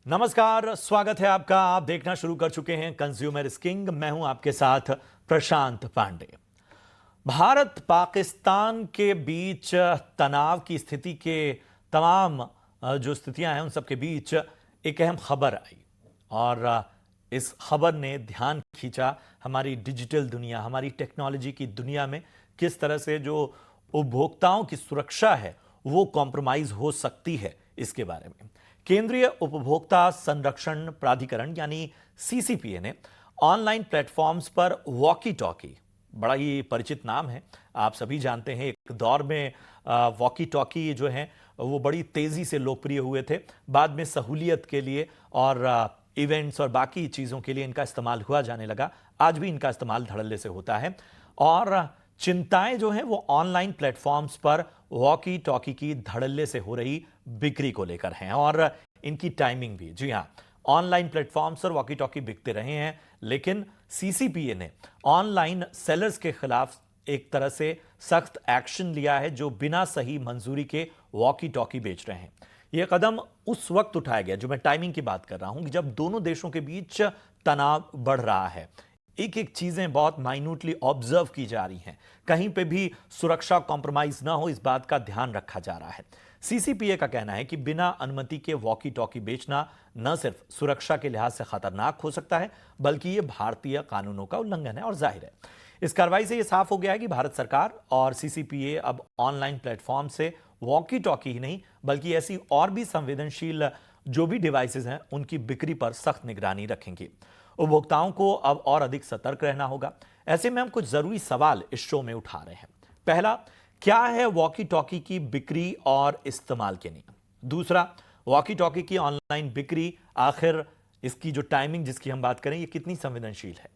नमस्कार, स्वागत है आपका। आप देखना शुरू कर चुके हैं कंज्यूमर इज किंग। मैं हूं आपके साथ प्रशांत पांडे। भारत पाकिस्तान के बीच तनाव की स्थिति के तमाम जो स्थितियां हैं उन सब के बीच एक अहम खबर आई और इस खबर ने ध्यान खींचा हमारी डिजिटल दुनिया, हमारी टेक्नोलॉजी की दुनिया में किस तरह से जो उपभोक्ताओं की सुरक्षा है वो कॉम्प्रोमाइज हो सकती है। इसके बारे में केंद्रीय उपभोक्ता संरक्षण प्राधिकरण यानी सीसीपीए ने ऑनलाइन प्लेटफॉर्म्स पर वॉकी टॉकी, बड़ा ही परिचित नाम है, आप सभी जानते हैं, एक दौर में वॉकी टॉकी जो हैं वो बड़ी तेजी से लोकप्रिय हुए थे। बाद में सहूलियत के लिए और इवेंट्स और बाकी चीज़ों के लिए इनका इस्तेमाल हुआ जाने लगा। आज भी इनका इस्तेमाल धड़ल्ले से होता है और चिंताएं जो हैं वो ऑनलाइन प्लेटफॉर्म्स पर वॉकी टॉकी की धड़ल्ले से हो रही बिक्री को लेकर हैं और इनकी टाइमिंग भी। जी हाँ, ऑनलाइन प्लेटफॉर्म्स पर वॉकी टॉकी बिकते रहे हैं, लेकिन सीसीपीए ने ऑनलाइन सेलर्स के खिलाफ एक तरह से सख्त एक्शन लिया है जो बिना सही मंजूरी के वॉकी टॉकी बेच रहे हैं। यह कदम उस वक्त उठाया गया, जो मैं टाइमिंग की बात कर रहा हूं, कि जब दोनों देशों के बीच तनाव बढ़ रहा है। एक एक चीजें बहुत माइन्यूटली ऑब्जर्व की जा रही हैं, कहीं पे भी सुरक्षा कॉम्प्रोमाइज ना हो इस बात का ध्यान रखा जा रहा है। सीसीपीए का कहना है कि बिना अनुमति के वॉकी टॉकी बेचना न सिर्फ सुरक्षा के लिहाज से खतरनाक हो सकता है, बल्कि यह भारतीय कानूनों का उल्लंघन है। और जाहिर है इस कार्रवाई से यह साफ हो गया है कि भारत सरकार और सीसीपीए अब ऑनलाइन प्लेटफॉर्म से वॉकी टॉकी ही नहीं बल्कि ऐसी और भी संवेदनशील जो भी डिवाइसेस हैं उनकी बिक्री पर सख्त निगरानी रखेंगे। उपभोक्ताओं को अब और अधिक सतर्क रहना होगा। ऐसे में हम कुछ जरूरी सवाल इस शो में उठा रहे हैं। पहला, क्या है वॉकी टॉकी की बिक्री और इस्तेमाल के नियम? दूसरा, वॉकी टॉकी की ऑनलाइन बिक्री, आखिर इसकी जो टाइमिंग जिसकी हम बात करें ये कितनी संवेदनशील है?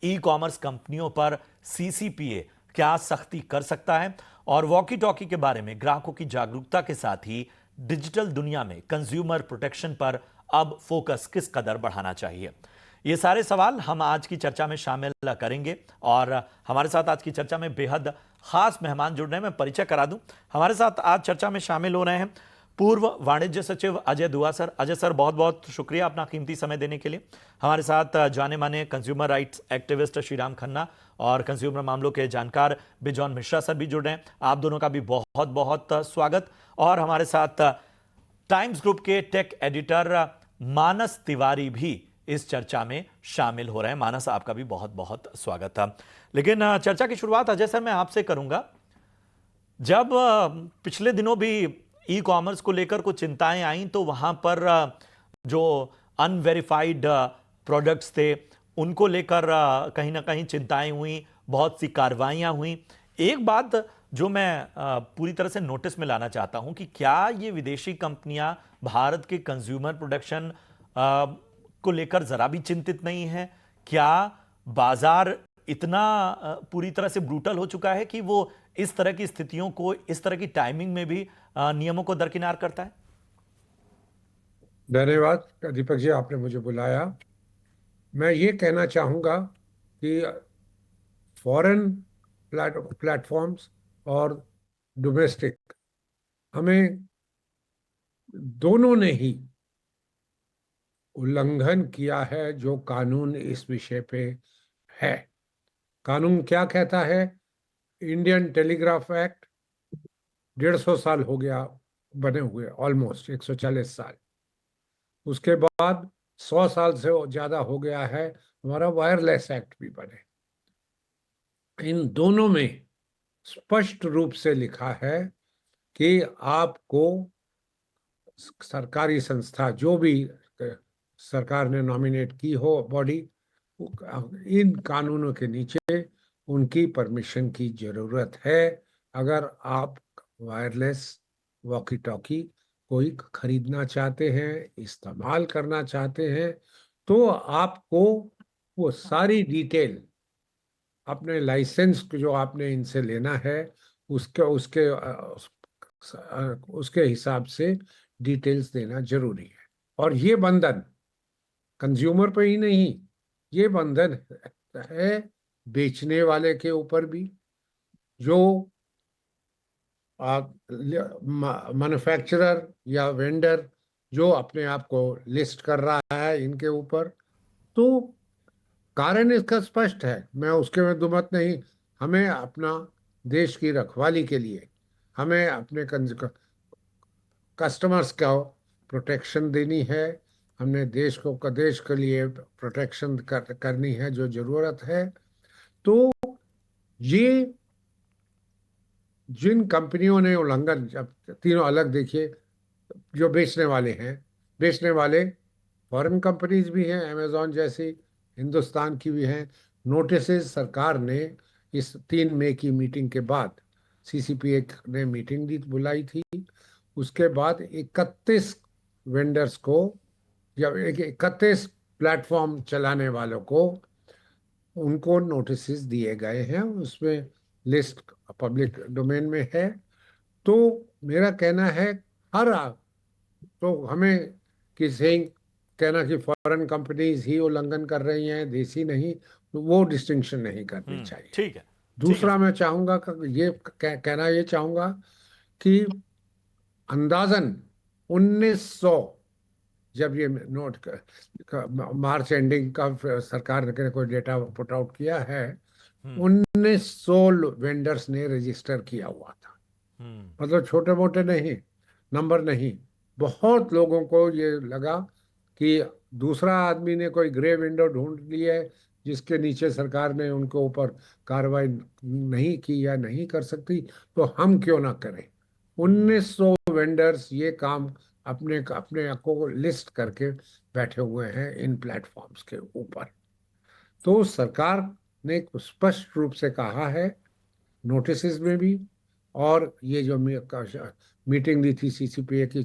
ई कॉमर्स कंपनियों पर सीसीपीए क्या सख्ती कर सकता है? और वॉकी टॉकी के बारे में ग्राहकों की जागरूकता के साथ ही डिजिटल दुनिया में कंज्यूमर प्रोटेक्शन पर अब फोकस किस कदर बढ़ाना चाहिए? ये सारे सवाल हम आज की चर्चा में शामिल करेंगे और हमारे साथ आज की चर्चा में बेहद खास मेहमान जुड़ रहे हैं। मैं परिचय करा दूं, हमारे साथ आज चर्चा में शामिल हो रहे हैं पूर्व वाणिज्य सचिव अजय दुआ सर। अजय सर, बहुत बहुत शुक्रिया अपना कीमती समय देने के लिए। हमारे साथ जाने माने consumer rights activist Shriram Khanna और कंज्यूमर मामलों के जानकार बिजॉन मिश्रा सर भी जुड़ रहे हैं। आप दोनों का भी बहुत बहुत स्वागत। और हमारे साथ टाइम्स ग्रुप के टेक एडिटर मानस तिवारी भी इस चर्चा में शामिल हो रहे हैं। मानस, आपका भी बहुत बहुत स्वागत था। लेकिन चर्चा की शुरुआत अजय सर मैं आपसे करूंगा। जब पिछले दिनों भी ई कॉमर्स को लेकर कुछ चिंताएं आई तो वहां पर जो अनवेरिफाइड प्रोडक्ट्स थे उनको लेकर कहीं ना कहीं चिंताएं हुई, बहुत सी कार्रवाइयां हुई। एक बात जो मैं पूरी तरह से नोटिस में लाना चाहता हूं कि क्या ये विदेशी कंपनियां भारत के कंज्यूमर प्रोडक्शन को लेकर जरा भी चिंतित नहीं है? क्या बाजार इतना पूरी तरह से ब्रूटल हो चुका है कि वो इस तरह की स्थितियों को, इस तरह की टाइमिंग में भी नियमों को दरकिनार करता है? धन्यवाद दीपक जी, आपने मुझे बुलाया। मैं ये कहना चाहूँगा कि फॉरेन प्लेटफॉर्म्स और डोमेस्टिक, हमें दोनों ने ही उल्लंघन किया है जो कानून इस विषय पे है। कानून क्या कहता है? इंडियन टेलीग्राफ एक्ट 150 साल हो गया बने हुए, ऑलमोस्ट 140 साल। उसके बाद 100 साल से ज्यादा हो गया है हमारा वायरलेस एक्ट भी बने। इन दोनों में स्पष्ट रूप से लिखा है कि आपको सरकारी संस्था, जो भी सरकार ने नॉमिनेट की हो बॉडी, इन कानूनों के नीचे उनकी परमिशन की जरूरत है। अगर आप वायरलेस वॉकी टॉकी कोई खरीदना चाहते हैं, इस्तेमाल करना चाहते हैं, तो आपको वो सारी डिटेल अपने लाइसेंस जो आपने इनसे लेना है उसके उसके उसके हिसाब से डिटेल्स देना जरूरी है। और ये बंधन कंज्यूमर पे ही नहीं, ये बंधन है बेचने वाले के ऊपर भी। जो मैन्युफैक्चरर या वेंडर जो अपने आप को लिस्ट कर रहा है इनके ऊपर। तो कारण इसका स्पष्ट है, मैं उसके में दुमत नहीं। हमें अपना देश की रखवाली के लिए हमें अपने कस्टमर्स को प्रोटेक्शन देनी है। हमने देश के लिए प्रोटेक्शन करनी है जो जरूरत है। तो ये जिन कंपनियों ने उल्लंघन, जब तीनों अलग देखिए, जो बेचने वाले हैं, बेचने वाले फॉरेन कंपनीज भी हैं, अमेजॉन जैसी, हिंदुस्तान की भी हैं। नोटिसेस सरकार ने इस 3 मई की मीटिंग के बाद, सीसीपीए ने मीटिंग दी, बुलाई थी। उसके बाद 31 वेंडर्स को, या 31 प्लेटफॉर्म चलाने वालों को, उनको नोटिसेस दिए गए हैं। उसमें लिस्ट पब्लिक डोमेन में है। तो मेरा कहना है, हर तो हमें किसी कहना कि फॉरेन कंपनीज ही उल्लंघन कर रही हैं, देसी नहीं, तो वो डिस्टिंक्शन नहीं करनी चाहिए। ठीक है। ठीक है दूसरा सर। मैं चाहूंगा ये कहना ये चाहूंगा कि अंदाजन 1900, जब ये मार्च एंडिंग का सरकार ने कोई डेटा पुट आउट किया है, 1900 वेंडर्स ने रजिस्टर किया हुआ था। हम्म। मतलब छोटे मोटे नहीं, नंबर नहीं। बहुत लोगों को ये लगा कि दूसरा आदमी ने कोई ग्रे विंडो ढूंढ ली है, जिसके नीचे सरकार ने उनके ऊपर कार्रवाई नहीं की या नहीं कर सकती, तो हम क्यों ना करें। 1900 वेंडर्स ये काम अपने अपने को लिस्ट करके बैठे हुए हैं इन प्लेटफॉर्म्स के ऊपर। तो सरकार ने स्पष्ट रूप से कहा है, नोटिस में भी, और ये जो मीटिंग दी थी सीसीपीए की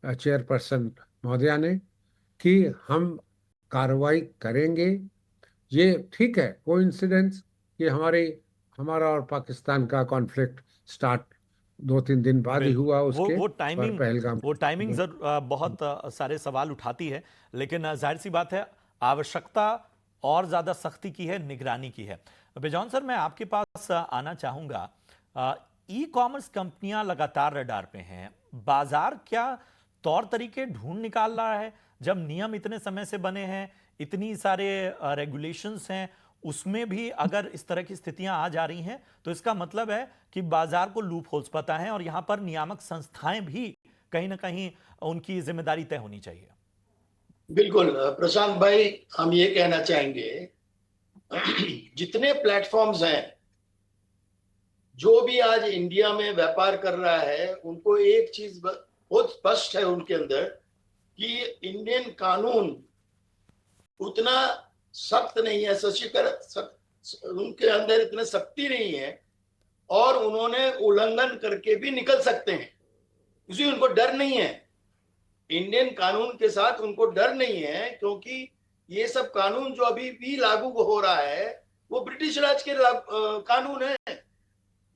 चेयरपर्सन महोदया ने, कि हम कार्रवाई करेंगे। ये ठीक है, कोइंसिडेंस कि हमारा और पाकिस्तान का कॉन्फ्लिक्ट स्टार्ट 2-3 दिन बाद ही बिल्कुल। हुआ वो उसके, वो पर टाइमिंग पहलगाम। वो टाइमिंग बहुत सारे सवाल उठाती है, लेकिन जाहिर सी बात है, आवश्यकता और ज्यादा सख्ती की है, निगरानी की है। बेजॉन सर, मैं आपके पास आना चाहूंगा। ई कॉमर्स कंपनियां लगातार रडार पे हैं। बाजार क्या तौर तरीके ढूंढ निकाल रहा है? जब नियम इतने समय से बने हैं, इतनी सारे रेगुलेशंस हैं, उसमें भी अगर इस तरह की स्थितियां आ जा रही हैं, तो इसका मतलब है कि बाजार को लूप होल्स पता है और यहां पर नियामक संस्थाएं भी कहीं ना कहीं उनकी जिम्मेदारी तय होनी चाहिए। बिल्कुल प्रशांत भाई, हम ये कहना चाहेंगे जितने प्लेटफॉर्म्स हैं, जो भी आज इंडिया में व्यापार कर रहा है, उनको एक चीज बहुत स्पष्ट है उनके अंदर, कि इंडियन कानून उतना सख्त नहीं है, उनके अंदर इतने सख्ती नहीं है, और उन्होंने उल्लंघन करके भी निकल सकते हैं, इसलिए उनको डर नहीं है। इंडियन कानून के साथ उनको डर नहीं है, क्योंकि ये सब कानून जो अभी भी लागू हो रहा है, वो ब्रिटिश राज के कानून है।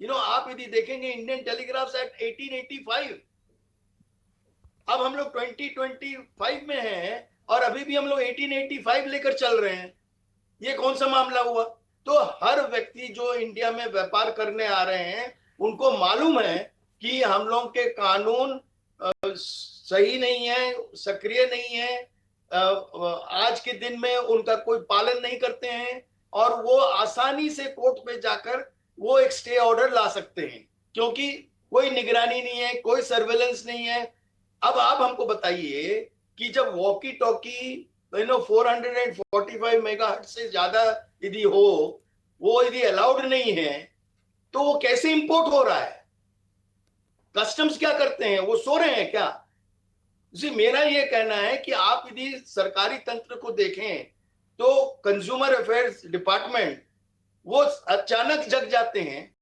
आप यदि देखेंगे इंडियन टेलीग्राफ एक्ट 1885, अब हम लोग 2025 में हैं और अभी भी हम लोग 1885 लेकर चल रहे हैं। ये कौन सा मामला हुआ? तो हर व्यक्ति जो इंडिया में व्यापार करने आ रहे हैं, उनको मालूम है कि हम लोग के कानून सही नहीं है, सक्रिय नहीं है, आज के दिन में उनका कोई पालन नहीं करते हैं, और वो आसानी से कोर्ट में जाकर वो एक स्टे ऑर्डर ला सकते हैं, क्योंकि कोई निगरानी नहीं है, कोई सर्वेलेंस नहीं है। अब आप हमको बताइए कि जब वॉकी टॉकी 445 मेगाहर्ट्ज से ज्यादा यदि हो, वो यदि अलाउड नहीं है, तो वो कैसे इंपोर्ट हो रहा है? कस्टम्स क्या करते हैं? वो सो रहे हैं क्या? जी, मेरा ये कहना है कि आप यदि सरकारी तंत्र को देखें, तो कंज्यूमर अफेयर्स डिपार्टमेंट वो अचानक जग जाते हैं,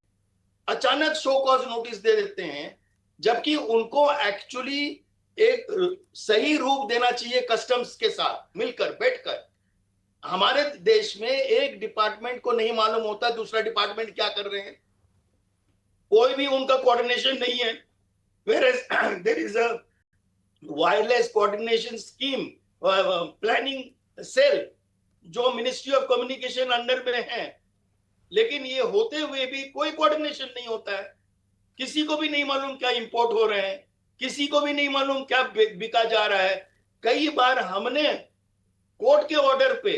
अचानक शो कॉज नोटिस दे देते हैं, जबकि उनको एक्चुअली एक सही रूप देना चाहिए कस्टम्स के साथ मिलकर बैठकर। हमारे देश में एक डिपार्टमेंट को नहीं मालूम होता दूसरा डिपार्टमेंट क्या कर रहे हैं, कोई भी उनका कोऑर्डिनेशन नहीं है। whereas there is a wireless coordination scheme, planning cell, जो मिनिस्ट्री ऑफ कम्युनिकेशन अंडर में है, लेकिन ये होते हुए भी कोई कोऑर्डिनेशन नहीं होता है। किसी को भी नहीं मालूम क्या इंपोर्ट हो रहे हैं। किसी को भी नहीं मालूम क्या बिका जा रहा है। कई बार हमने कोर्ट के ऑर्डर पे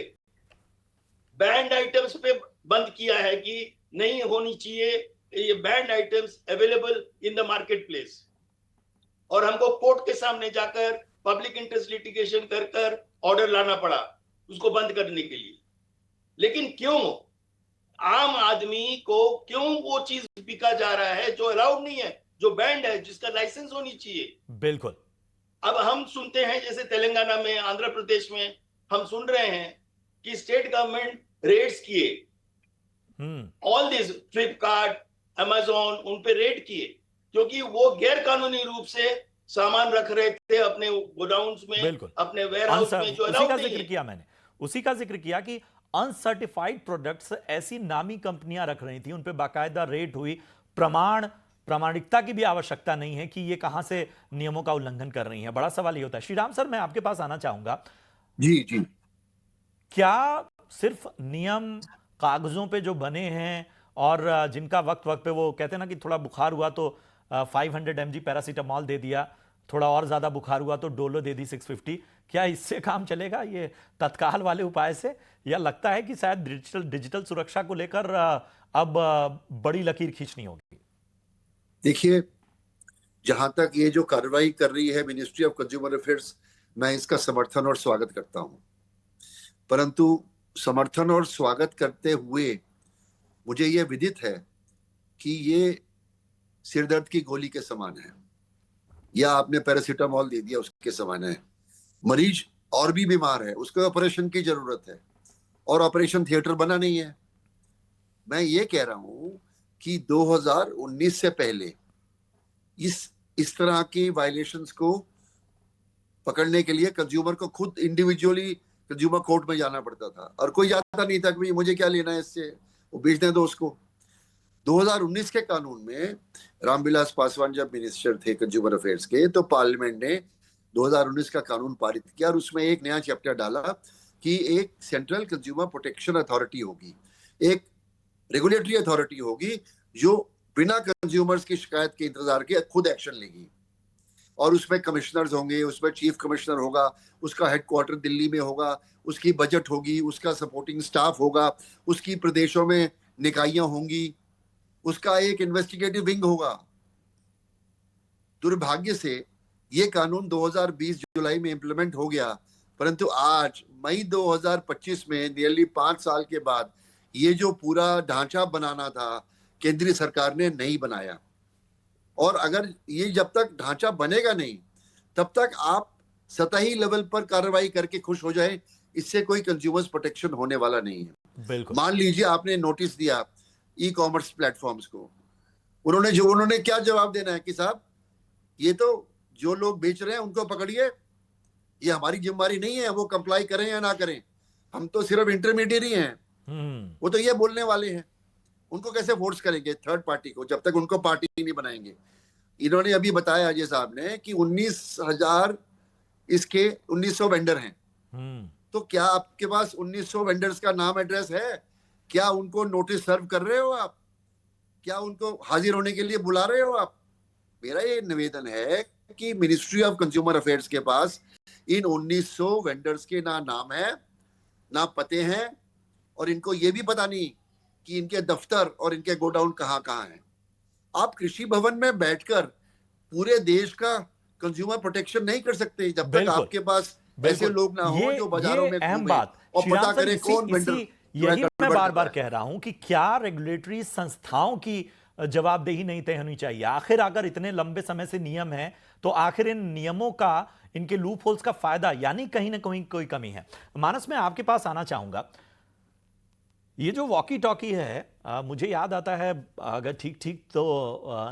बैंड आइटम्स पे बंद किया है कि नहीं होनी चाहिए ये band items available in the market place, और हमको कोर्ट के सामने जाकर पब्लिक इंटरेस्ट लिटिगेशन कर कर ऑर्डर लाना पड़ा उसको बंद करने के लिए। लेकिन क्यों आम आदमी को क्यों वो चीज बिका जा रहा है जो अलाउड नहीं है, जो बैंड है, जिसका लाइसेंस होनी चाहिए। बिल्कुल। अब हम सुनते हैं जैसे तेलंगाना में, आंध्र प्रदेश में हम सुन रहे हैं कि स्टेट गवर्नमेंट रेड्स किए, ऑल दिस फ्लिपकार्ट, अमेजोन, उन पे रेड किए क्योंकि वो गैर कानूनी रूप से सामान रख रहे थे अपने गोडाउन्स में, बिल्कुल। अपने वेयरहाउस में, जो उसी अलाउड का नहीं जिक्र है। किया मैंने, उसी का जिक्र किया कि अनसर्टिफाइड प्रोडक्ट्स ऐसी नामी कंपनियां रख रही थी, उन पे बाकायदा रेट हुई। प्रामाणिकता की भी आवश्यकता नहीं है कि ये कहां से नियमों का उल्लंघन कर रही हैं। बड़ा सवाल ये होता है। श्रीराम सर, मैं आपके पास आना चाहूंगा। जी जी। क्या सिर्फ नियम कागजों पे जो बने हैं और जिनका वक्त वक्त पे वो कहते हैं ना कि थोड़ा बुखार हुआ तो 500 mg पैरासीटामॉल दे दिया, थोड़ा और ज्यादा बुखार हुआ तो डोलो दे दी 650, क्या इससे काम चलेगा ये तत्काल वाले उपाय से? या लगता है कि शायद डिजिटल सुरक्षा को लेकर अब बड़ी लकीर खींचनी होगी? देखिए, जहां तक ये जो कार्रवाई कर रही है मिनिस्ट्री ऑफ कंज्यूमर अफेयर्स, मैं इसका समर्थन और स्वागत करता हूं। परंतु समर्थन और स्वागत करते हुए मुझे ये विदित है कि ये सिरदर्द की गोली के समान है, या आपने पैरासीटामॉल दे दिया उसके समान है। मरीज और भी बीमार है, उसको ऑपरेशन की जरूरत है और ऑपरेशन थिएटर बना नहीं है। मैं ये कह रहा हूं कि 2019 से पहले इस तरह की वायलेशंस को पकड़ने के लिए कंज्यूमर को खुद इंडिविजुअली कंज्यूमर कोर्ट में जाना पड़ता था, और कोई जाता नहीं था कि मुझे क्या लेना है इससे, वो बेचने दो उसको। 2019 के कानून में रामविलास पासवान जब मिनिस्टर थे कंज्यूमर अफेयर्स के, तो पार्लियामेंट ने 2019 का कानून पारित किया और उसमें एक नया चैप्टर डाला कि एक सेंट्रल कंज्यूमर प्रोटेक्शन अथॉरिटी होगी, एक रेगुलेटरी अथॉरिटी होगी जो बिना कंज्यूमर्स की शिकायत के इंतजार के खुद एक्शन लेगी। और उसमें कमिश्नर्स होंगे, उसमें चीफ कमिश्नर होगा, उसका हेडक्वार्टर दिल्ली में होगा, उसकी बजट होगी, उसका सपोर्टिंग स्टाफ होगा, उसकी प्रदेशों में निकाइयां होंगी, उसका एक इन्वेस्टिगेटिव विंग होगा। दुर्भाग्य से ये कानून 2020 जुलाई में इंप्लीमेंट हो गया, परंतु आज मई 2025 में नियरली 5 साल के बाद ये जो पूरा ढांचा बनाना था केंद्रीय सरकार ने नहीं बनाया। और अगर ये जब तक ढांचा बनेगा नहीं तब तक आप सतही लेवल पर कार्रवाई करके खुश हो जाए, इससे कोई कंज्यूमर्स प्रोटेक्शन होने वाला नहीं है। बिल्कुल। मान लीजिए आपने नोटिस दिया ई कॉमर्स प्लेटफॉर्म्स को, उन्होंने क्या जवाब देना है कि साहब ये तो जो लोग बेच रहे हैं उनको पकड़िए, ये हमारी जिम्मेदारी नहीं है, वो कंप्लाई करें या ना करें, हम तो सिर्फ इंटरमीडिएरी हैं। वो तो ये बोलने वाले हैं। उनको कैसे फोर्स करेंगे थर्ड पार्टी को जब तक उनको पार्टी नहीं बनाएंगे। इन्होंने अभी बताया अजय साहब ने कि 19,000 इसके 1900 वेंडर हैं। तो क्या आपके पास 1900 वेंडर्स का नाम एड्रेस है? क्या उनको नोटिस सर्व कर रहे हो आप? क्या उनको हाजिर होने के लिए बुला रहे हो आप? मेरा ये निवेदन है कि मिनिस्ट्री ऑफ कंज्यूमर अफेयर्स के पास इन 1900 वेंडर्स के ना नाम है ना पते हैं, और इनको ये भी पता नहीं कि इनके दफ्तर और इनके गोडाउन कहाँ कहाँ हैं। आप कृषि भवन में बैठकर पूरे देश का कंज्यूमर प्रोटेक्शन नहीं कर सकते जब तक आपके पास ऐसे लोग ना हो जो बाजारों में अहम घूमें बात और पता करें कौन वेंडर। यही मैं बार बार कह रहा हूं कि क्या रेगुलेटरी संस्थाओं की जवाबदेही नहीं तय होनी चाहिए? आखिर अगर इतने लंबे समय से नियम है तो आखिर इन नियमों का, इनके लूप होल्स का फायदा, यानी कहीं ना कहीं कोई कमी है। मानस, मैं आपके पास आना चाहूंगा। ये जो वॉकी टॉकी है, मुझे याद आता है, अगर ठीक तो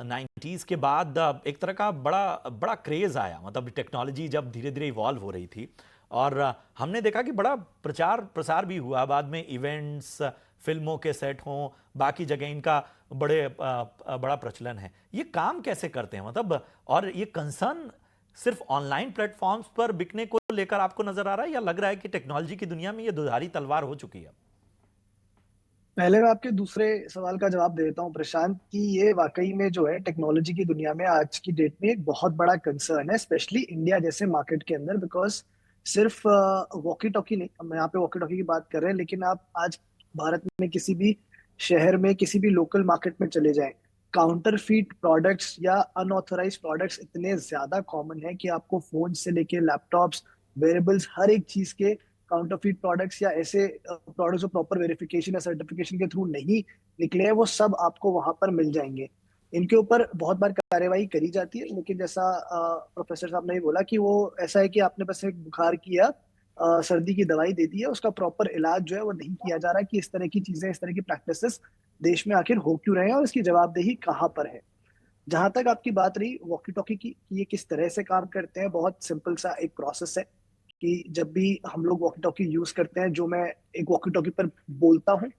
90s के बाद एक तरह का बड़ा क्रेज आया, मतलब टेक्नोलॉजी जब धीरे धीरे इवॉल्व हो रही थी और हमने देखा कि बड़ा प्रचार प्रसार भी हुआ। बाद में इवेंट्स, फिल्मों के सेट हों, बाकी जगह इनका बड़ा प्रचलन है। ये काम कैसे करते हैं, मतलब, और ये कंसर्न सिर्फ ऑनलाइन प्लेटफॉर्म्स पर बिकने को लेकर आपको नजर आ रहा है, या लग रहा है कि टेक्नोलॉजी की दुनिया में ये दुधारी तलवार हो चुकी है? पहले मैं आपके दूसरे सवाल का जवाब दे देता हूँ प्रशांत, कि ये वाकई में जो है टेक्नोलॉजी की दुनिया में आज की डेट में एक बहुत बड़ा कंसर्न है, स्पेशली इंडिया जैसे मार्केट के अंदर। बिकॉज सिर्फ वॉकी टॉकी नहीं, हम यहाँ पे वॉकी टॉकी की बात कर रहे हैं, लेकिन आप आज भारत में किसी भी शहर में किसी भी लोकल मार्केट में चले जाएं, काउंटरफीट प्रोडक्ट्स या अनऑथराइज प्रोडक्ट्स इतने ज्यादा कॉमन है कि आपको फोन से लेके लैपटॉप्स, वेरेबल्स, हर एक चीज के काउंटरफीट प्रोडक्ट्स या ऐसे प्रोडक्ट्स जो प्रॉपर वेरिफिकेशन या सर्टिफिकेशन के थ्रू नहीं निकले हैं, वो सब आपको वहां पर मिल जाएंगे। इनके ऊपर बहुत बार कार्यवाही करी जाती है, लेकिन जैसा प्रोफेसर साहब ने भी बोला कि वो ऐसा है कि आपने बस एक बुखार की या सर्दी की दवाई दे दी है, उसका प्रॉपर इलाज जो है वो नहीं किया जा रहा कि इस तरह की चीजें, इस तरह की प्रैक्टिसेस देश में आखिर हो क्यों रहे हैं और इसकी जवाबदेही कहाँ पर है। जहां तक आपकी बात रही वॉकी टॉकी की कि ये किस तरह से काम करते हैं, बहुत सिंपल सा एक प्रोसेस है कि जब भी हम लोग वॉकी टॉकी यूज करते हैं, जो मैं एक वॉकी टॉकी पर बोलता हूँ,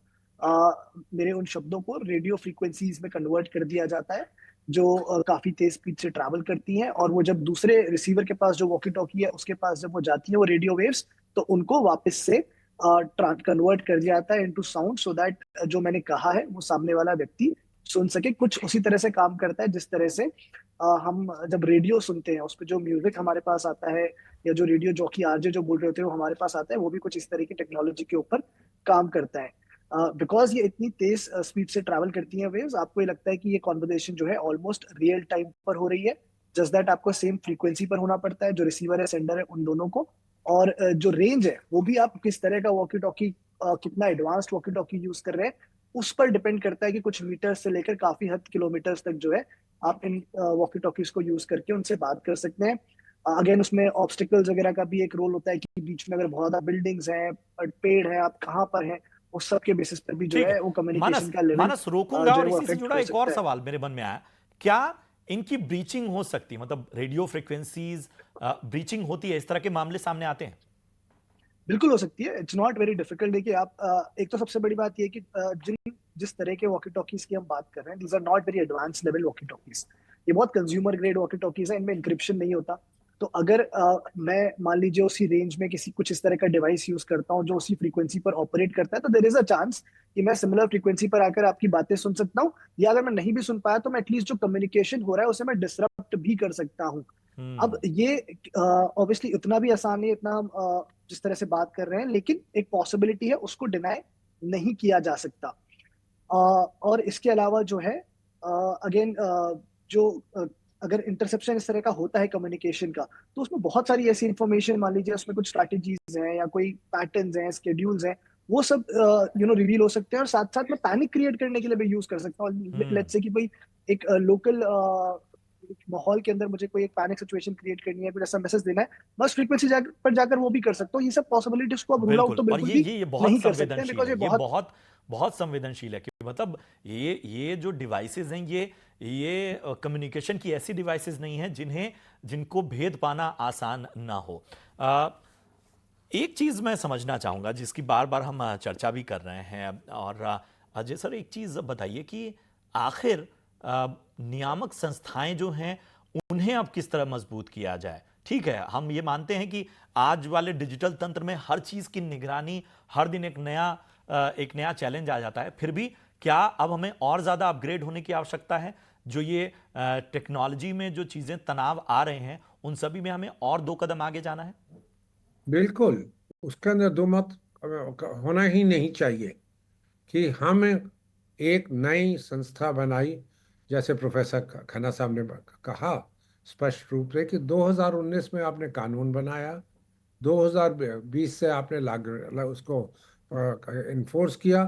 मेरे उन शब्दों को रेडियो फ्रीक्वेंसीज में कन्वर्ट कर दिया जाता है, जो काफी तेज स्पीड से ट्रैवल करती हैं, और वो जब दूसरे रिसीवर के पास जो वॉकी टॉकी है उसके पास जब वो जाती है वो रेडियो वेव्स, तो उनको वापस से कन्वर्ट कर दिया जाता है इनटू साउंड, सो दैट जो मैंने कहा है वो सामने वाला व्यक्ति सुन सके। कुछ उसी तरह से काम करता है जिस तरह से हम जब रेडियो सुनते हैं उस पर जो म्यूजिक हमारे पास आता है, या जो रेडियो जॉकी आरजे जो बोल रहे होते हैं वो हमारे पास आता है, वो भी कुछ इस तरह की टेक्नोलॉजी के ऊपर काम करता है। बिकॉज ये इतनी तेज स्पीड से ट्रैवल करती हैं वेव्स, आपको ये लगता है कि ये कॉन्वर्सेशन जो है ऑलमोस्ट रियल टाइम पर हो रही है। जस्ट दैट आपको सेम फ्रीक्वेंसी पर होना पड़ता है, जो रिसीवर है सेंडर है उन दोनों को। और जो रेंज है वो भी आप किस तरह का वॉकी टॉकी, कितना एडवांस्ड वॉकी टॉकी यूज कर रहे हैं उस पर डिपेंड करता है, कि कुछ मीटर से लेकर काफी हद किलोमीटर्स तक जो है आप इन वॉकी टॉकीज को यूज करके उनसे बात कर सकते हैं। अगेन उसमें ऑब्स्टिकल्स वगैरह का भी एक रोल होता है कि बीच में अगर बहुत ज्यादा बिल्डिंग्स हैं, पेड़ हैं, आप कहाँ पर हैं, उस सब के बेसिस पर भी जो ठीक है है। वो कम्युनिकेशन मानस का लेवल मानस रोकूंगा, जो और है वो इसी से अफेक्ट जुड़ा कर एक और सकता है। सवाल मेरे मन में आया। क्या इनकी ब्रीचिंग हो सकती है, मतलब रेडियो फ्रीक्वेंसीज ब्रीचिंग होती है, इस तरह के मामले सामने आते हैं? बिल्कुल हो सकती है, इट्स नॉट वेरी डिफिकल्ट। देखिए आप एक तो सबसे बड़ी बात ये है कि जिस तरह के वॉकी टॉकीज की हम बात कर रहे हैं, these are not very advance level walkie talkies. ये बहुत कंज्यूमर ग्रेड वॉकी टॉकीज है, इनमें इंक्रिप्शन नहीं होता। तो अगर मैं मान लीजिए उसी रेंज में किसी कुछ इस तरह का डिवाइस यूज करता हूँ जो उसी फ्रीक्वेंसी पर ऑपरेट करता है, तो देर इज अ चांस कि मैं सिमिलर फ्रीक्वेंसी पर आकर आपकी बातें सुन सकता हूँ, या अगर मैं नहीं भी सुन पाया तो मैं एटलीस्ट जो कम्युनिकेशन हो रहा है उसे मैं डिसरप्ट भी कर सकता हूँ। अब हम्म। ये ऑब्वियसली उतना भी आसान नहीं, इतना हम जिस तरह से बात कर रहे हैं, लेकिन एक पॉसिबिलिटी है, उसको डिनाई नहीं किया जा सकता। और इसके अलावा जो है अगेन जो अगर इंटरसेप्शन इस तरह का होता है कम्युनिकेशन का, तो उसमें बहुत सारी ऐसी इंफॉर्मेशन, मान लीजिए उसमें कुछ स्ट्रैटेजीज हैं या कोई पैटर्न्स हैं, स्केड्यूल्स हैं, वो सब रिवील हो सकते हैं, और साथ साथ में पैनिक क्रिएट करने के लिए भी यूज कर सकता हूँ। हम्म। लेट्स से कि भाई एक लोकल माहौल के अंदर मुझे कोई एक पैनिक सिचुएशन क्रिएट करनी है, कुछ ऐसा मैसेज देना है, बस फ्रीक्वेंसी पर जाकर वो भी कर सकता हूँ। ये सब पॉसिबिलिटीज को आप रूल आउट बिल्कुल। तो और बिल्कुल ये भी ये ये बहुत नहीं कर सकते हैं, संवेदनशील बिकॉज है, ये ये बहुत बहुत बहुत संवेदनशील है कि मतलब ये जो डिवाइसेस हैं, ये कम्युनिकेशन की ऐसी डिवाइसेस नहीं है जिनको भेद पाना आसान ना हो। अ, एक चीज मैं समझना चाहूंगा जिसकी बार बार हम चर्चा भी कर रहे हैं, और अजय सर एक चीज बताइए कि आखिर नियामक संस्थाएं जो हैं उन्हें अब किस तरह मजबूत किया जाए। ठीक है, हम ये मानते हैं कि आज वाले डिजिटल तंत्र में हर चीज की निगरानी, हर दिन एक नया चैलेंज आ जाता है, फिर भी क्या अब हमें और ज्यादा अपग्रेड होने की आवश्यकता है? जो ये टेक्नोलॉजी में जो चीजें तनाव आ रहे हैं उन सभी में हमें और 2 कदम आगे जाना है? बिल्कुल। उसके अंदर दो मत होना ही नहीं चाहिए कि हम एक नई संस्था बनाई, जैसे प्रोफेसर खन्ना साहब ने कहा स्पष्ट रूप से कि 2019 में आपने कानून बनाया, 2020 से आपने लागू उसको इन्फोर्स किया,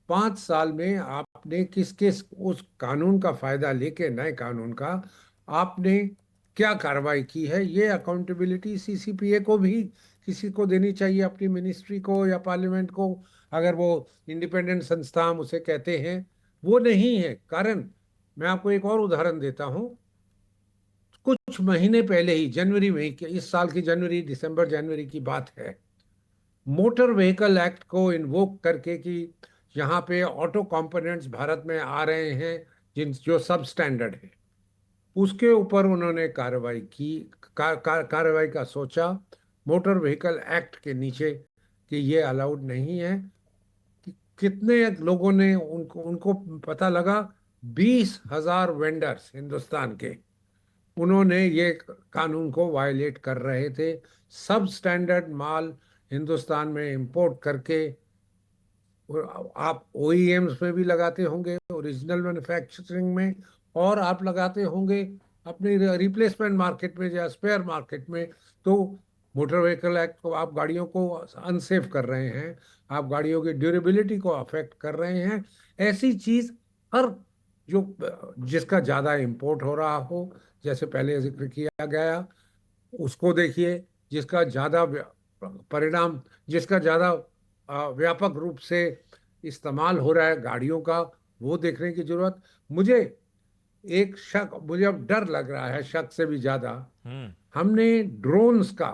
5 साल में आपने किस किस उस कानून का फायदा लेके, नए कानून का आपने क्या कार्रवाई की है, ये अकाउंटेबिलिटी सीसीपीए को भी किसी को देनी चाहिए, अपनी मिनिस्ट्री को या पार्लियामेंट को, अगर वो इंडिपेंडेंट संस्था हम उसे कहते हैं। वो नहीं है कारण। मैं आपको एक और उदाहरण देता हूं। कुछ महीने पहले ही जनवरी में इस साल की जनवरी दिसंबर जनवरी की बात है, मोटर व्हीकल एक्ट को इन्वोक करके कि यहाँ पे ऑटो कंपोनेंट्स भारत में आ रहे हैं जो सब स्टैंडर्ड है, उसके ऊपर उन्होंने कार्रवाई की, कार्रवाई का सोचा मोटर व्हीकल एक्ट के नीचे कि ये अलाउड नहीं है। कि कितने लोगों ने उनको उनको पता लगा, 20,000 वेंडर्स हिंदुस्तान के, उन्होंने ये कानून को वायलेट कर रहे थे। सब स्टैंडर्ड माल हिंदुस्तान में इंपोर्ट करके, आप ओईएम्स में भी लगाते होंगे, ओरिजिनल मैन्युफैक्चरिंग में, और आप लगाते होंगे अपनी रिप्लेसमेंट मार्केट में या स्पेयर मार्केट में। तो मोटर व्हीकल एक्ट को, आप गाड़ियों को अनसेफ कर रहे हैं, आप गाड़ियों की ड्यूरेबिलिटी को अफेक्ट कर रहे हैं। ऐसी चीज हर जो जिसका ज्यादा इंपोर्ट हो रहा हो, जैसे पहले जिक्र किया गया, उसको देखिए। जिसका ज्यादा परिणाम, जिसका ज्यादा व्यापक रूप से इस्तेमाल हो रहा है गाड़ियों का, वो देखने की जरूरत। मुझे एक शक, मुझे अब डर लग रहा है शक से भी ज्यादा। हम्म। हमने ड्रोन्स का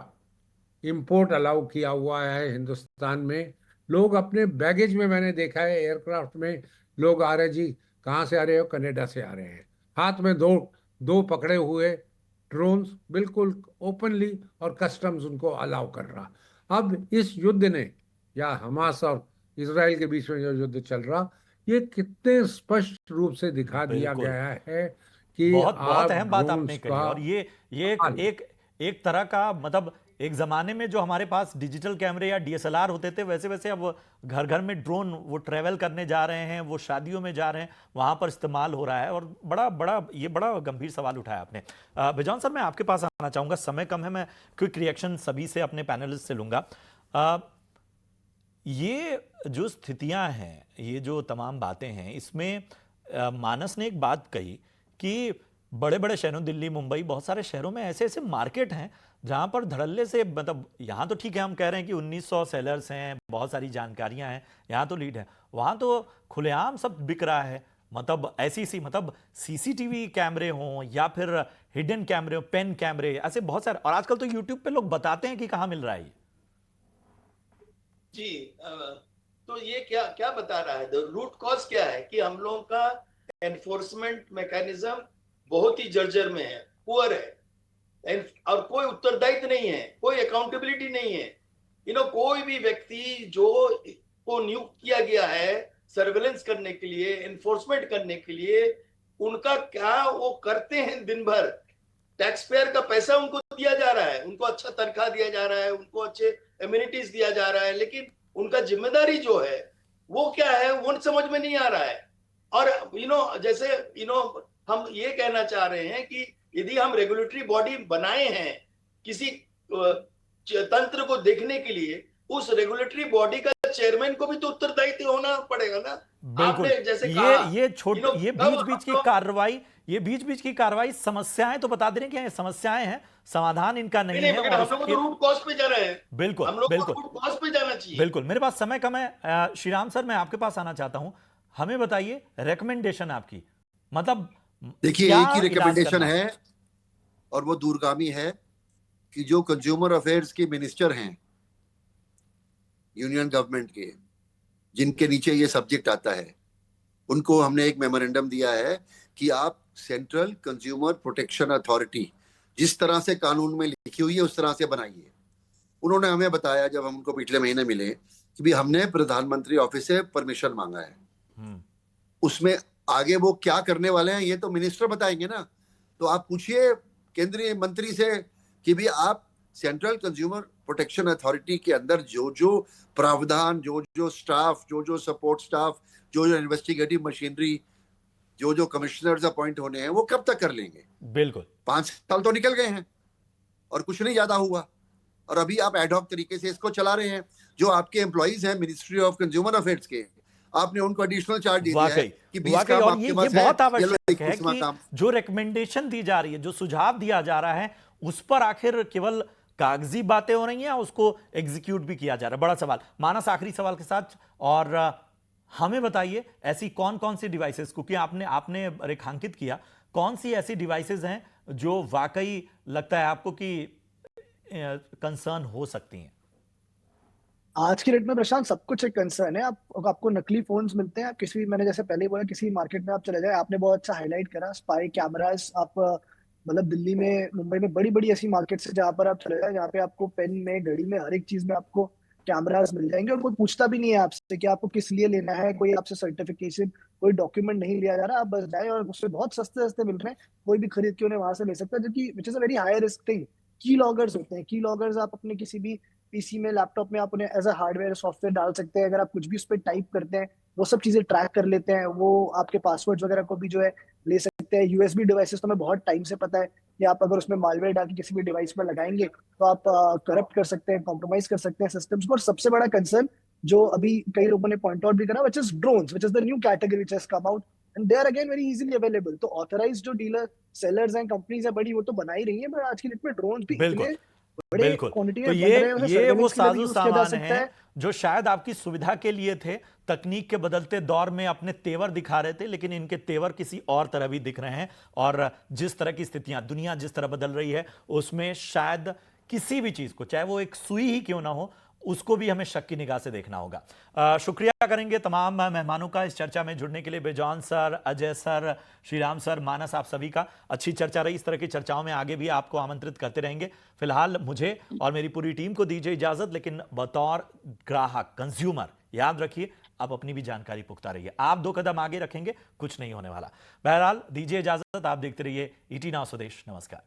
इंपोर्ट अलाउ किया हुआ है हिंदुस्तान में। लोग अपने बैगेज में, मैंने देखा है एयरक्राफ्ट में लोग आ रहे, जी कहाँ से आ रहे हो, कनाडा से आ रहे हैं, हाथ में दो दो पकड़े हुए ड्रोन्स, बिल्कुल ओपनली, और कस्टम्स उनको अलाउ कर रहा। अब इस युद्ध ने, या हमास और इसराइल के बीच में जो युद्ध चल रहा, ये कितने स्पष्ट रूप से दिखा दिया बिल्कुल। गया है कि बहुत बहुत आप अहम बात ड्रोन्स आपने कही। का और ये एक हाल। एक एक तरह का मतलब, एक जमाने में जो हमारे पास डिजिटल कैमरे या डीएसएलआर होते थे, वैसे वैसे अब घर घर में ड्रोन वो ट्रेवल करने जा रहे हैं, वो शादियों में जा रहे हैं, वहां पर इस्तेमाल हो रहा है। और बड़ा बड़ा ये बड़ा गंभीर सवाल उठाया आपने। बिजॉन सर, मैं आपके पास आना चाहूंगा, समय कम है, मैं क्विक रिएक्शन सभी से, अपने पैनलिस्ट से लूंगा। ये जो स्थितियां हैं, ये जो तमाम बातें हैं, इसमें मानस ने एक बात कही कि बड़े बड़े शहरों, दिल्ली, मुंबई, बहुत सारे शहरों में ऐसे ऐसे मार्केट हैं जहां पर धड़ल्ले से, मतलब यहां तो ठीक है, हम कह रहे हैं कि 1900 सेलर्स हैं, बहुत सारी जानकारियां हैं, यहां तो लीड है, वहां तो खुलेआम सब बिक रहा है। मतलब ऐसी सी, मतलब सीसीटीवी कैमरे हों या फिर हिडन कैमरे हो, पेन कैमरे, ऐसे बहुत सारे। और आजकल तो यूट्यूब पे लोग बताते हैं कि कहाँ मिल रहा है ये। जी। तो ये क्या क्या बता रहा है, रूट कॉज क्या है कि हम लोगों का एनफोर्समेंट मैकेनिज्म बहुत ही जर्जर में है, पुअर है, और कोई उत्तरदायित्व नहीं है, कोई अकाउंटेबिलिटी नहीं है। कोई भी व्यक्ति जो को नियुक्त किया गया है सर्वेलेंस करने के लिए, एनफोर्समेंट करने के लिए, उनका क्या वो करते हैं दिन भर। टैक्स पेयर का पैसा उनको दिया जा रहा है, उनको अच्छा तनख्वाह दिया जा रहा है, उनको अच्छे एम्यूनिटीज दिया जा रहा है, लेकिन उनका जिम्मेदारी जो है वो क्या है, वो समझ में नहीं आ रहा है। और जैसे हम ये कहना चाह रहे हैं कि यदि हम रेगुलेटरी बॉडी बनाए हैं किसी तंत्र को देखने के लिए, उस रेगुलेटरी बॉडी का चेयरमैन को भी तो उत्तरदायित्व होना पड़ेगा ना। बिल्कुल। आपने जैसे कहा, ये बीच बीच की कार्रवाई, ये बीच बीच की कार्रवाई, समस्याएं तो बता दे रहे हैं कि ये समस्याएं हैं, समाधान इनका नहीं है। मगर और हम लोग तो रूट कॉज पे जा रहे हैं। बिल्कुल हम लोग को बिल्कुल रूट कॉज पे जाना चाहिए। बिल्कुल। मेरे पास समय कम है, श्रीराम सर, मैं आपके पास आना चाहता हूं। हमें बताइए रिकमेंडेशन आपकी, मतलब देखिए, क्या एक ही इलाज रिकमेंडेशन करना है, और वो दूरगामी है, कि जो कंज्यूमर अफेयर्स के मिनिस्टर हैं यूनियन गवर्नमेंट के, जिनके नीचे ये सब्जेक्ट आता है, उनको हमने एक मेमोरेंडम दिया है कि आप सेंट्रल कंज्यूमर प्रोटेक्शन अथॉरिटी जिस तरह से कानून में लिखी हुई है उस तरह से बनाइए। उन्होंने हमें बताया जब हम उनको पिछले महीने मिले कि भी हमने प्रधानमंत्री ऑफिस से परमिशन मांगा है। उसमें आगे वो क्या करने वाले हैं ये तो मिनिस्टर बताएंगे ना। तो आप पूछिए केंद्रीय मंत्री से कि भी आप सेंट्रल कंज्यूमर प्रोटेक्शन अथॉरिटी के अंदर जो जो प्रावधान, जो जो स्टाफ, जो जो सपोर्ट स्टाफ, जो जो इन्वेस्टिगेटिव मशीनरी, जो जो कमिश्नर्स अपॉइंट होने हैं, वो कब तक कर लेंगे। बिल्कुल। 5 साल तो निकल गए हैं और कुछ नहीं ज्यादा हुआ, और अभी आप एडहॉक तरीके से इसको चला रहे हैं। जो आपके एम्प्लॉइज हैं मिनिस्ट्री ऑफ कंज्यूमर अफेयर्स के, आपने उनको एडिशनल चार्ज दे दिया है वाकई कि 20 वाकई। काम और आपके ये पास है, बहुत ये लो आवश्यक है 21वां कि काम। जो रिकमेंडेशन दी जा रही है, जो सुझाव दिया जा रहा है, उस पर आखिर केवल कागजी बातें हो रही हैं, उसको एग्जीक्यूट भी किया जा रहा है। बड़ा सवाल। मानस, आखिरी सवाल के साथ, और हमें बताइए ऐसी कौन कौन सी डिवाइसेस, क्योंकि आपने रेखांकित किया, कौन सी ऐसी डिवाइसेस हैं जो वाकई लगता है आपको कि कंसर्न हो सकती हैं। आज की डेट में प्रशांत सब कुछ एक कंसर्न है। आपको नकली फोन्स मिलते हैं, आप किसी, मैंने जैसे पहले ही बोला, किसी मार्केट में आप चले जाए, आपने बहुत अच्छा हाईलाइट करा स्पाई कैमरास। आप मतलब दिल्ली में, मुंबई में बड़ी बड़ी ऐसी मार्केट्स है जहां पर आप चले जाए, जहाँ पे आपको पेन में, घड़ी में, हर एक चीज में आपको कैमरास मिल जाएंगे और कोई पूछता भी नहीं है आपसे कि आपको किस लिए लेना है, कोई आपसे सर्टिफिकेशन, कोई डॉक्यूमेंट नहीं लिया जा रहा, आप बस जाए और उससे बहुत सस्ते सस्ते मिल रहे हैं, कोई भी खरीद के उन्हें वहां से ले सकता है, जो कि which is a very high risk thing. की लॉगर्स होते हैं, की लॉगर्स आप अपने किसी भी पीसी में, लैपटॉप में आप उन्हें एज अ हार्डवेयर सॉफ्टवेयर डाल सकते हैं, अगर आप कुछ भी उस पर टाइप करते हैं वो सब चीजें ट्रैक कर लेते हैं, वो आपके पासवर्ड वगैरह को भी जो है ले सकते हैं। यूएसबी डिवाइसेस तो हमें बहुत टाइम से पता है कि आप अगर उसमें मालवेयर डाल के किसी भी डिवाइस में लगाएंगे तो आप करप्ट कर सकते हैं, कॉम्प्रोमाइज कर सकते हैं सिस्टम्स को। और सबसे बड़ा कंसर्न जो अभी कई लोगों ने पॉइंट आउट भी करा, which is drones, which is the new category which has come out and they are again very easily available. तो ऑथराइज्ड जो डीलर सेलर्स एंड कंपनीज है बड़ी, वो तो बना ही रही है, बट आज की डेट में ड्रोन्स भी बिल्कुल, इतने बड़े बिल्कुल। क्वांटिटी तो में बन रहे हैं, उन्हें ये वो सर्वेलेंस के लिए भी साजो यूज किया जा सामान सकता है है। जो शायद आपकी सुविधा के लिए थे, तकनीक के बदलते दौर में अपने तेवर दिखा रहे थे, लेकिन इनके तेवर किसी और तरह भी दिख रहे हैं। और जिस तरह की स्थितियां, दुनिया जिस तरह बदल रही है, उसमें शायद किसी भी चीज को, चाहे वो एक सुई ही क्यों ना हो, उसको भी हमें शक की निगाह से देखना होगा। शुक्रिया करेंगे तमाम मेहमानों का इस चर्चा में जुड़ने के लिए, Bejon sir, Ajay sir, Shriram sir, Manas, आप सभी का। अच्छी चर्चा रही। इस तरह की चर्चाओं में आगे भी आपको आमंत्रित करते रहेंगे। फिलहाल मुझे और मेरी पूरी टीम को दीजिए इजाजत, लेकिन बतौर ग्राहक, कंज्यूमर, याद रखिए आप अपनी भी जानकारी पुख्ता रहिए। आप 2 कदम आगे रखेंगे, कुछ नहीं होने वाला। बहरहाल दीजिए इजाजत, आप देखते रहिए ईटी नाउ स्वदेश। नमस्कार।